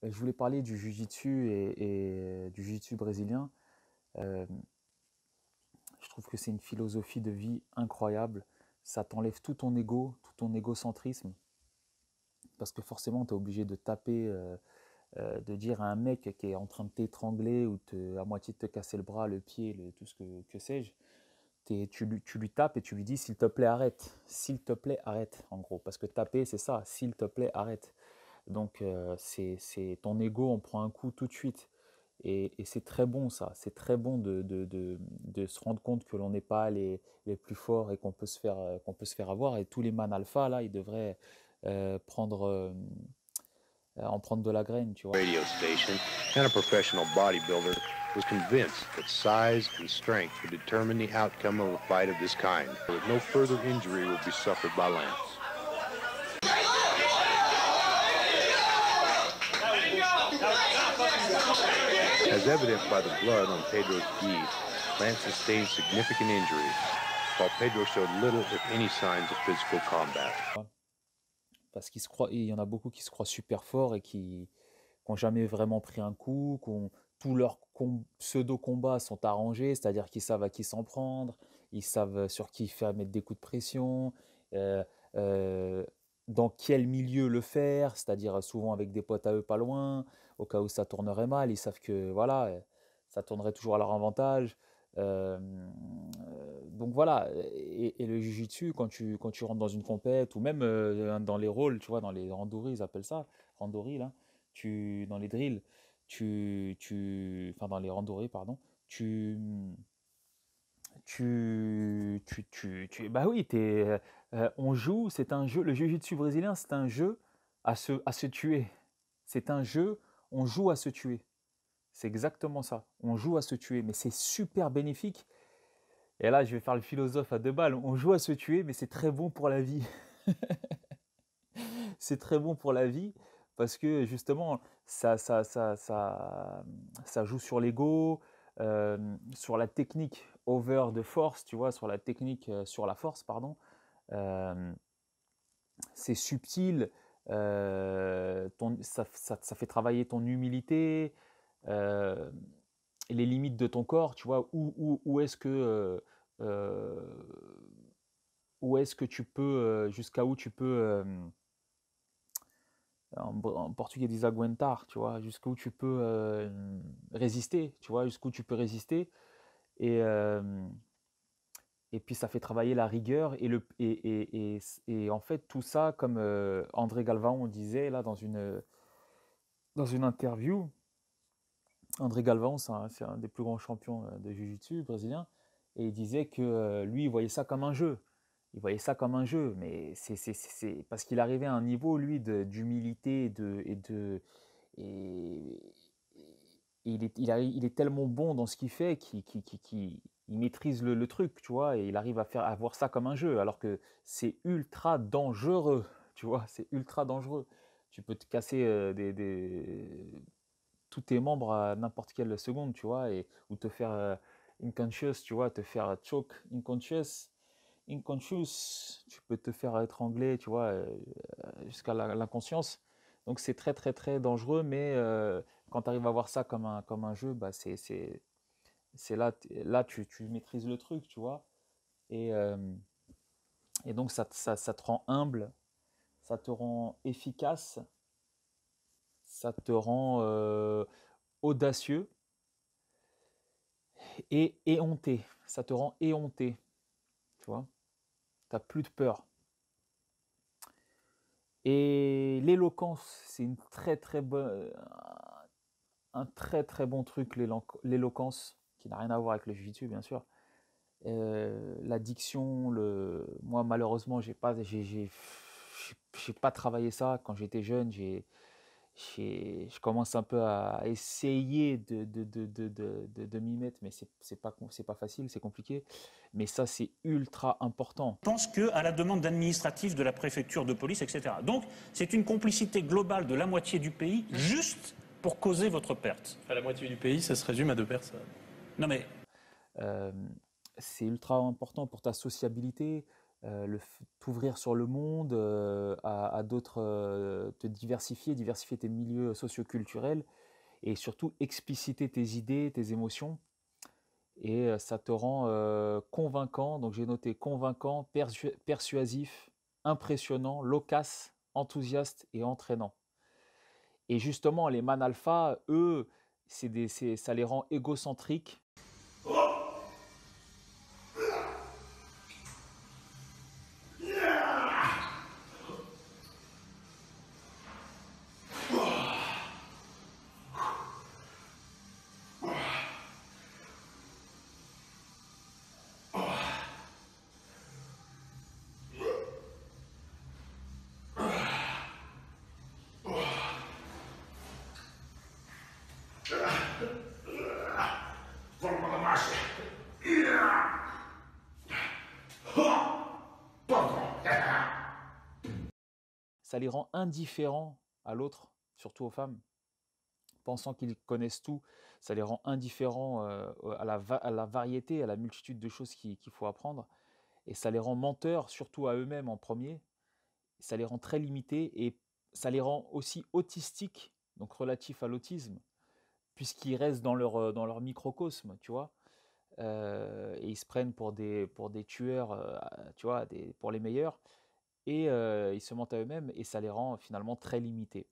Je voulais parler du jiu-jitsu et du jiu-jitsu brésilien. Euh, je trouve que c'est une philosophie de vie incroyable. Ça t'enlève tout ton égocentrisme, parce que forcément, tu es obligé de taper, de dire à un mec qui est en train de t'étrangler ou à moitié de te casser le bras, le pied, tout ce que sais-je. Tu lui tapes et tu lui dis s'il te plaît arrête, s'il te plaît arrête, en gros. Parce que taper, c'est ça, s'il te plaît arrête. Donc c'est ton ego, on prend un coup tout de suite. Et c'est très bon ça, c'est très bon de se rendre compte que l'on n'est pas les plus forts et qu'on peut se faire avoir. Et tous les man alpha, là, ils devraient en prendre de la graine, tu vois. Radio station and a professional bodybuilder was convinced that size and strength would determine the outcome of a fight of this kind, so that no further injury will be suffered by Lance. As evident by the blood on Pedro's gi, Lance sustained significant injuries, while Pedro showed little, if any, signs of physical combat. Parce il y en a beaucoup qui se croient super forts et qui n'ont jamais vraiment pris un coup, tous leurs pseudo-combats sont arrangés, c'est-à-dire qu'ils savent à qui s'en prendre, ils savent sur qui faire mettre des coups de pression, euh, euh, dans quel milieu le faire, c'est-à-dire souvent avec des potes à eux pas loin, au cas où ça tournerait mal, ils savent que voilà, ça tournerait toujours à leur avantage. Donc voilà, et le jiu-jitsu, quand tu rentres dans une compète, ou même dans les rôles, tu vois, dans les randori, ils appellent ça, randori, là, dans les drills, enfin dans les randori, pardon, tu, bah oui, on joue, c'est un jeu, le jiu-jitsu brésilien, c'est un jeu à se tuer. C'est un jeu, on joue à se tuer. C'est exactement ça. On joue à se tuer, mais c'est super bénéfique. Et là, je vais faire le philosophe à deux balles. On joue à se tuer, mais c'est très bon pour la vie. C'est très bon pour la vie parce que justement, ça joue sur l'ego, sur la technique over de force, tu vois, sur la technique, sur la force, pardon. Euh, c'est subtil, ça fait travailler ton humilité, euh, les limites de ton corps, tu vois, euh, où est-ce que tu peux, jusqu'à où tu peux, en portugais ils disent aguentar, tu vois, jusqu'où tu peux résister, tu vois, jusqu'où tu peux résister. Et, euh, et puis ça fait travailler la rigueur et en fait tout ça, comme André Galvão disait là dans une interview. André Galvão, c'est un des plus grands champions de Jiu-Jitsu brésilien, et il disait que lui, il voyait ça comme un jeu. Il voyait ça comme un jeu, mais c'est parce qu'il arrivait à un niveau, lui, d'humilité et, il est tellement bon dans ce qu'il fait qu'il il maîtrise le truc, tu vois, et il arrive à voir ça comme un jeu, alors que c'est ultra dangereux, tu vois, c'est ultra dangereux. Tu peux te casser tous tes membres à n'importe quelle seconde, tu vois, ou te faire unconscious, tu vois, te faire choke unconscious, tu peux te faire étrangler, tu vois, jusqu'à l'inconscience. Donc c'est très très très dangereux, mais quand tu arrives à voir ça comme un jeu, bah c'est là, là tu maîtrises le truc, tu vois, et, euh, et donc ça te rend humble, ça te rend efficace, ça te rend audacieux, et éhonté. Ça te rend éhonté, tu vois. T'as plus de peur. Et l'éloquence, c'est une très très bonne, un très très bon truc, l'éloquence, qui n'a rien à voir avec le jiu-jitsu, bien sûr. La diction, moi malheureusement, j'ai pas travaillé ça quand j'étais jeune. Je commence un peu à essayer de m'y mettre, mais c'est pas facile, c'est compliqué. Mais ça, c'est ultra important. Je pense qu'à la demande d'administratifs de la préfecture de police, etc. Donc, c'est une complicité globale de la moitié du pays, juste pour causer votre perte. À la moitié du pays, ça se résume à 2 personnes. Non mais, Euh, c'est ultra important pour ta sociabilité. t'ouvrir sur le monde, à d'autres, te diversifier tes milieux socioculturels et surtout expliciter tes idées, tes émotions. Et ça te rend convaincant. Donc j'ai noté convaincant, persuasif, impressionnant, loquace, enthousiaste et entraînant. Et justement, les man alpha, eux, ça les rend égocentriques. Ça les rend indifférents à l'autre, surtout aux femmes, pensant qu'ils connaissent tout. Ça les rend indifférents à la variété, à la multitude de choses qu'il faut apprendre. Et ça les rend menteurs, surtout à eux-mêmes en premier. Ça les rend très limités et ça les rend aussi autistiques, donc relatifs à l'autisme, puisqu'ils restent dans leur microcosme, tu vois. Et ils se prennent pour des tueurs, tu vois, pour les meilleurs. Et ils se mentent à eux-mêmes et ça les rend finalement très limités.